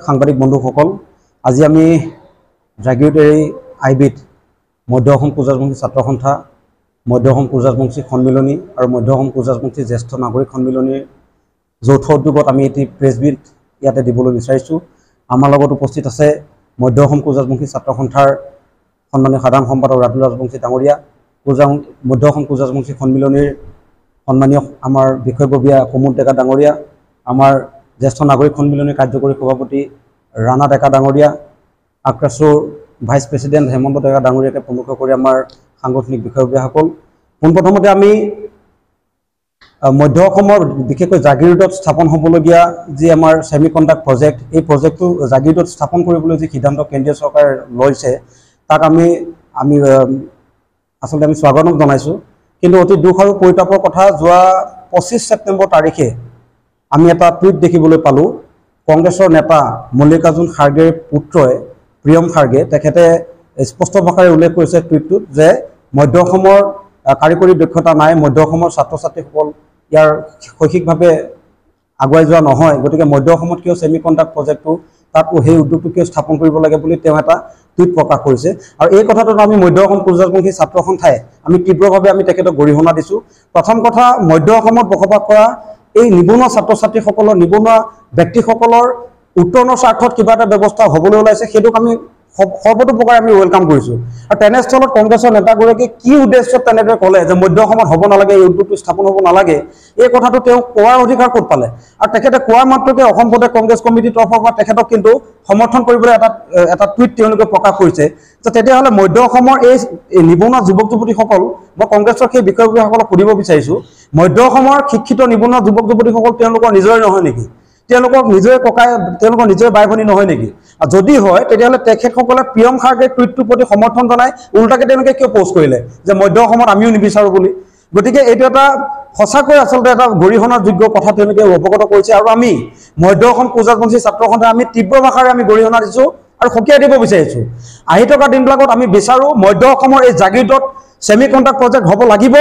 সাংবাদিক বন্ধুসকল, আজি আমি জাগিৰোডৰ আইবিত মধ্য অসম কোজাজবংশী ছাত্ৰ সন্থা, মধ্য অসম কোজাজবংশী সন্মিলনী আৰু মধ্য অসম কোজাজবংশী জ্যেষ্ঠ নাগৰিক সন্মিলনীৰ যৌথ উদ্যোগত আমি এটি প্ৰেছ মিট ইয়াতে দিবলৈ বিচাৰিছোঁ। আমাৰ লগত উপস্থিত আছে মধ্য অসম কোজাজবংশী ছাত্ৰ সন্থাৰ সন্মানীয় সাধাৰণ সম্পাদক ৰাতুল ৰাজবংশী ডাঙৰীয়া, মধ্য অসম কোজাজবংশী সন্মিলনীৰ সন্মানীয় আমাৰ বিষয়ববীয়া কুমুদ ডেকা ডাঙৰীয়া, আমাৰ জ্যেষ্ঠ নাগৰিক সন্মিলনীৰ কাৰ্যকৰী সভাপতি ৰাণা ডেকা ডাঙৰীয়া, আক্ৰাছৰ ভাইচ প্ৰেছিডেণ্ট হেমন্ত ডেকা ডাঙৰীয়াকে প্ৰমুখ কৰি আমাৰ সাংগঠনিক বিষয়ববীয়াসকল, পোনপ্ৰথমতে আমি মধ্য অসমৰ বিশেষকৈ জাগিৰোডত স্থাপন হ'বলগীয়া যি আমাৰ ছেমি কণ্ডাক্ট প্ৰজেক্ট, এই প্ৰজেক্টটো জাগিৰোডত স্থাপন কৰিবলৈ যি সিদ্ধান্ত কেন্দ্ৰীয় চৰকাৰে লৈছে তাক আমি আচলতে স্বাগতম জনাইছোঁ। কিন্তু অতি দুখ আৰু পৰিতাপৰ কথা, যোৱা 25 ছেপ্টেম্বৰ তাৰিখে আমি এটা টুইট দেখিবলৈ পালোঁ। কংগ্ৰেছৰ নেতা মল্লিকাৰ্জুন খাৰ্গেৰ পুত্ৰই প্ৰিয়ম খাৰ্গে তেখেতে স্পষ্ট ভাষাৰে উল্লেখ কৰিছে টুইটটোত যে মধ্য অসমৰ কাৰিকৰী দক্ষতা নাই, মধ্য অসমৰ ছাত্ৰ ছাত্ৰীসকল ইয়াৰ শৈক্ষিকভাৱে আগুৱাই যোৱা নহয়, গতিকে মধ্য অসমত কিয় ছেমি কণ্ডাক্ট প্ৰজেক্টটো তাতো সেই উদ্যোগটো কিয় স্থাপন কৰিব লাগে বুলি তেওঁ এটা টুইট প্ৰকাশ কৰিছে। আৰু এই কথাটোত আমি মধ্য অসম কোজাজবংশী ছাত্ৰ সন্থাই আমি তীব্ৰভাৱে তেখেতক গৰিহণা দিছোঁ। প্ৰথম কথা, মধ্য অসমত বসবাস কৰা এই নিবনুৱা ছাত্ৰ ছাত্ৰীসকলৰ, নিবনুৱা ব্যক্তিসকলৰ উত্তৰণৰ স্বাৰ্থত কিবা এটা ব্যৱস্থা হ'বলৈ ওলাইছে, সেইটোক আমি সৰ্বতোপ্ৰকাৰে আমি ৱেলকাম কৰিছোঁ। আৰু তেনেস্থলত কংগ্ৰেছৰ নেতাগৰাকীয়ে কি উদ্দেশ্যত তেনেদৰে ক'লে যে মধ্য অসমত হ'ব নালাগে, এই উদ্যোগটো স্থাপন হ'ব নালাগে, এই কথাটো তেওঁ কোৱাৰ অধিকাৰ ক'ত পালে? আৰু তেখেতে কোৱাৰ মাত্ৰকে অসম প্ৰদেশ কংগ্ৰেছ কমিটিৰ তৰফৰ পৰা তেখেতক কিন্তু সমৰ্থন কৰিবলৈ এটা টুইট তেওঁলোকে প্ৰকাশ কৰিছে যে তেতিয়াহ'লে মধ্য অসমৰ এই নিবনুৱা যুৱক যুৱতীসকল, মই কংগ্ৰেছৰ সেই বিষয়ববীয়াসকলক সুধিব বিচাৰিছোঁ, মধ্য অসমৰ শিক্ষিত নিবনুৱা যুৱক যুৱতীসকল তেওঁলোকৰ নিজৰে নহয় নেকি? তেওঁলোকক নিজৰে ককাই, তেওঁলোকৰ নিজৰে বাই ভনী নহয় নেকি? আৰু যদি হয় তেতিয়াহ'লে তেখেতসকলে প্ৰিয়ম খাৰ্গে টুইটটোৰ প্ৰতি সমৰ্থন জনাই উল্টাকে তেওঁলোকে কিয় পষ্ট কৰিলে যে মধ্য অসমত আমিও নিবিচাৰোঁ বুলি? গতিকে এইটো এটা সঁচাকৈ আচলতে এটা গৰিহণাৰ যোগ্য কথা তেওঁলোকে অৱগত কৰিছে। আৰু আমি মধ্য অসম কোজাজবংশী ছাত্ৰ সন্থাই আমি তীব্ৰ ভাষাৰে আমি গৰিহণা দিছোঁ আৰু সকীয়াই দিব বিচাৰিছোঁ। আহি থকা দিনবিলাকত আমি বিচাৰোঁ মধ্য অসমৰ এই জাগিৰোডত ছেমি কণ্ডাক্ট প্ৰজেক্ট হ'ব লাগিব,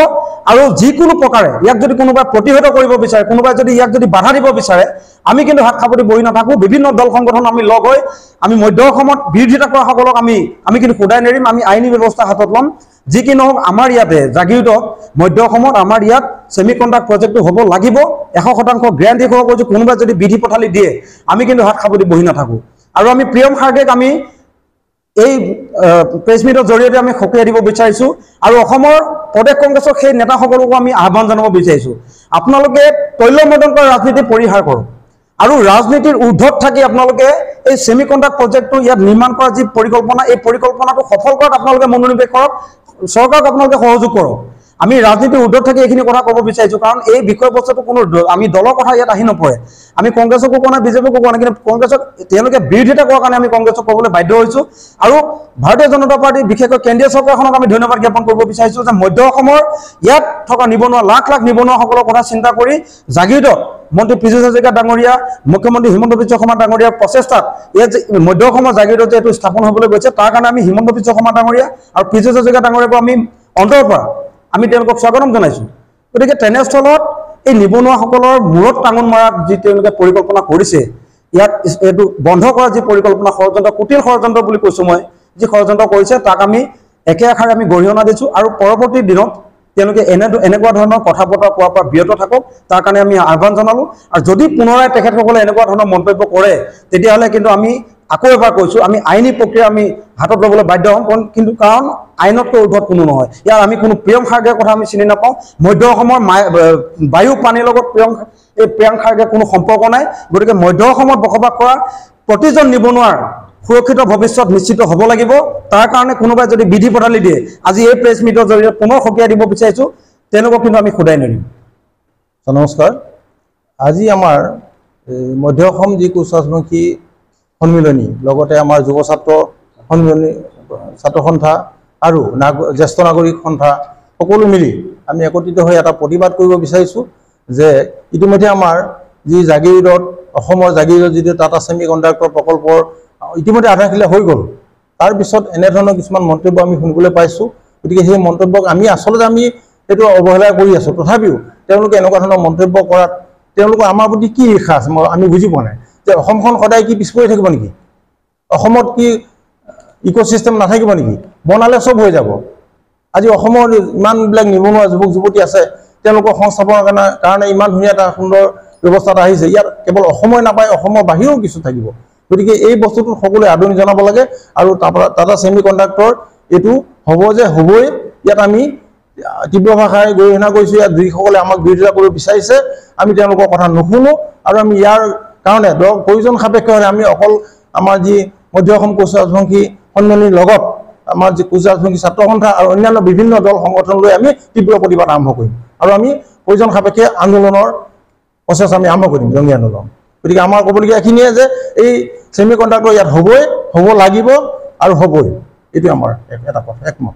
আৰু যিকোনো প্ৰকাৰে ইয়াক যদি কোনোবাই প্ৰতিহত কৰিব বিচাৰে, কোনোবাই যদি ইয়াক যদি বাধা দিব বিচাৰে, আমি কিন্তু হাত সাৱটি বহি নাথাকোঁ। বিভিন্ন দল সংগঠন আমি লগ হৈ আমি মধ্য অসমত বিৰোধিতা কৰাসকলক আমি কিন্তু সদায় নেৰিম, আমি আইনী ব্যৱস্থা হাতত ল'ম। যি কি নহওক, আমাৰ ইয়াতে জাগিৰোডত মধ্য অসমত আমাৰ ইয়াত ছেমি কণ্ডাক্ট প্ৰজেক্টটো হ'ব লাগিব, 100% গ্ৰেণ্টি হ'ব কৈছোঁ। কোনোবাই যদি বিধি পথালি দিয়ে আমি কিন্তু হাত সাৱটি বহি নাথাকোঁ। আৰু আমি প্ৰিয়ম খাৰ্গেক আমি এই প্ৰেছ মিটৰ জৰিয়তে আমি সকীয়াই দিব বিচাৰিছোঁ। আৰু অসমৰ প্ৰদেশ কংগ্ৰেছৰ সেই নেতাসকলকো আমি আহ্বান জনাব বিচাৰিছোঁ, আপোনালোকে তৈলমৰ্দন কৰা ৰাজনীতি পৰিহাৰ কৰক, আৰু ৰাজনীতিৰ ঊৰ্ধত থাকি আপোনালোকে এই ছেমি কণ্ডাক্ট প্ৰজেক্টটো ইয়াত নিৰ্মাণ কৰা যি পৰিকল্পনা, এই পৰিকল্পনাটো সফল কৰাত আপোনালোকে মনোনিৱেশ কৰক, চৰকাৰক আপোনালোকে সহযোগ কৰক। আমি ৰাজনীতিৰ ঊৰ্ধত থাকি এইখিনি কথা ক'ব বিচাৰিছোঁ, কাৰণ এই বিষয়বস্তুটো কোনো আমি দলৰ কথা ইয়াত আহি নপৰে। আমি কংগ্ৰেছকো কোৱা নাই, বিজেপিকো কোৱা নাই, কিন্তু কংগ্ৰেছক তেওঁলোকে বিৰোধিতা কৰাৰ কাৰণে আমি কংগ্ৰেছক ক'বলৈ বাধ্য হৈছোঁ। আৰু ভাৰতীয় জনতা পাৰ্টি, বিশেষকৈ কেন্দ্ৰীয় চৰকাৰখনক আমি ধন্যবাদ জ্ঞাপন কৰিব বিচাৰিছোঁ যে মধ্য অসমৰ ইয়াত থকা নিবনুৱা লাখ লাখ নিবনুৱাসকলৰ কথা চিন্তা কৰি জাগিৰোডত মন্ত্ৰী পীযুষ হাজৰিকা ডাঙৰীয়া, মুখ্যমন্ত্ৰী হিমন্ত বিশ্ব শৰ্মা ডাঙৰীয়াৰ প্ৰচেষ্টাত ইয়াত মধ্য অসমৰ জাগিৰোডত যে এইটো স্থাপন হ'বলৈ গৈছে, তাৰ কাৰণে আমি হিমন্ত বিশ্ব শৰ্মা ডাঙৰীয়া আৰু পীযুষ হাজৰিকা ডাঙৰীয়াকো আমি অন্তৰৰ পৰা আমি তেওঁলোকক স্বাগতম জনাইছোঁ। গতিকে তেনেস্থলত এই নিবনুৱাসকলৰ মূৰত টাঙোন মৰাত যি তেওঁলোকে পৰিকল্পনা কৰিছে, ইয়াত এইটো বন্ধ কৰা যি পৰিকল্পনা, ষড়যন্ত্ৰ, কুটিল ষড়যন্ত্ৰ বুলি কৈছোঁ মই, যি ষড়যন্ত্ৰ কৰিছে তাক আমি একে আষাৰে আমি গৰিহণা দিছোঁ। আৰু পৰৱৰ্তী দিনত তেওঁলোকে এনেকুৱা ধৰণৰ কথা বতৰা কোৱাৰ পৰা বিৰত থাকক, তাৰ কাৰণে আমি আহ্বান জনালোঁ। আৰু যদি পুনৰাই তেখেতসকলে এনেকুৱা ধৰণৰ মন্তব্য কৰে তেতিয়াহ'লে কিন্তু আমি আকৌ এবাৰ কৈছোঁ, আমি আইনী প্ৰক্ৰিয়া আমি হাতত ল'বলৈ বাধ্য হ'ম, কিন্তু কাৰণ আইনতকৈ ঊৰ্ধত কোনো নহয়। ইয়াৰ আমি কোনো প্ৰিয়ম খাৰ্গেৰ কথা আমি চিনি নাপাওঁ। মধ্য অসমৰ বায়ু পানীৰ লগত প্ৰিয়ম খাৰ্গেৰ কোনো সম্পৰ্ক নাই। গতিকে মধ্য অসমত বসবাস কৰা প্ৰতিজন নিবনুৱাৰ সুৰক্ষিত ভৱিষ্যত নিশ্চিত হ'ব লাগিব। তাৰ কাৰণে কোনোবাই যদি বিধি পথালি দিয়ে, আজি এই প্ৰেছ মিটৰ জৰিয়তে পুনৰ সকীয়াই দিব বিচাৰিছোঁ, তেওঁলোকক কিন্তু আমি সদায় নেৰিম। নমস্কাৰ। আজি আমাৰ মধ্য অসম যি কোজাজবংশী সন্মিলনী, লগতে আমাৰ যুৱ ছাত্ৰ সন্মিলনী, ছাত্ৰ সন্থা আৰু জ্যেষ্ঠ নাগৰিক সন্থা সকলো মিলি আমি একত্ৰিত হৈ এটা প্ৰতিবাদ কৰিব বিচাৰিছোঁ যে ইতিমধ্যে আমাৰ যি জাগিৰোডত, অসমৰ জাগিৰোডত যিটো টাটা ছেমি কণ্ডাক্টৰ প্ৰকল্পৰ ইতিমধ্যে আধাৰশিলা হৈ গ'ল, তাৰপিছত এনেধৰণৰ কিছুমান মন্তব্য আমি শুনিবলৈ পাইছোঁ। গতিকে সেই মন্তব্যক আমি আচলতে এইটো অৱহেলা কৰি আছোঁ। তথাপিও তেওঁলোকে এনেকুৱা ধৰণৰ মন্তব্য কৰাত তেওঁলোকৰ আমাৰ প্ৰতি কি ঈৰ্ষা আছে আমি বুজি পোৱা নাই। যে অসমখন সদায় কি পিছ পৰি থাকিব নেকি? অসমত কি ইক'চিষ্টেম নাথাকিব নেকি? বনালে চব হৈ যাব। আজি অসমৰ ইমানবিলাক নিবনুৱা যুৱক যুৱতী আছে, তেওঁলোকৰ সংস্থাপনৰ কাৰণে ইমান ধুনীয়া এটা সুন্দৰ ব্যৱস্থা এটা আহিছে। ইয়াত কেৱল অসমই নাপায়, অসমৰ বাহিৰেও কিছু থাকিব। গতিকে এই বস্তুটোত সকলোৱে আদৰণি জনাব লাগে। আৰু টাটা ছেমি কণ্ডাক্টৰ এইটো হ'ব যে হ'বই। ইয়াত আমি তীব্ৰ ভাষাৰে গৰিহণা কৰিছোঁ। ইয়াত যিসকলে আমাক বিৰোধিতা কৰিব বিচাৰিছে, আমি তেওঁলোকৰ কথা নুশুনো। আৰু আমি ইয়াৰ কাৰণে প্ৰয়োজন সাপেক্ষে হ'লে আমি অকল আমাৰ যি মধ্য অসম কোচ ৰাজবংশী সন্মিলনীৰ লগত আমাৰ যি কোচ ৰাজবংশী ছাত্ৰ সন্থা আৰু অন্যান্য বিভিন্ন দল সংগঠন লৈ আমি তীব্ৰ প্ৰতিবাদ আৰম্ভ কৰিম। আৰু আমি প্ৰয়োজন সাপেক্ষে আন্দোলনৰ প্ৰচেছ আমি আৰম্ভ কৰিম, জঙ্গী আন্দোলন। গতিকে আমাৰ ক'বলগীয়া এইখিনিয়ে যে এই ছেমি কণ্ডাক্টৰ ইয়াত হ'বই, হ'ব লাগিব আৰু হ'বই। এইটো আমাৰ এটা কথা, একমত।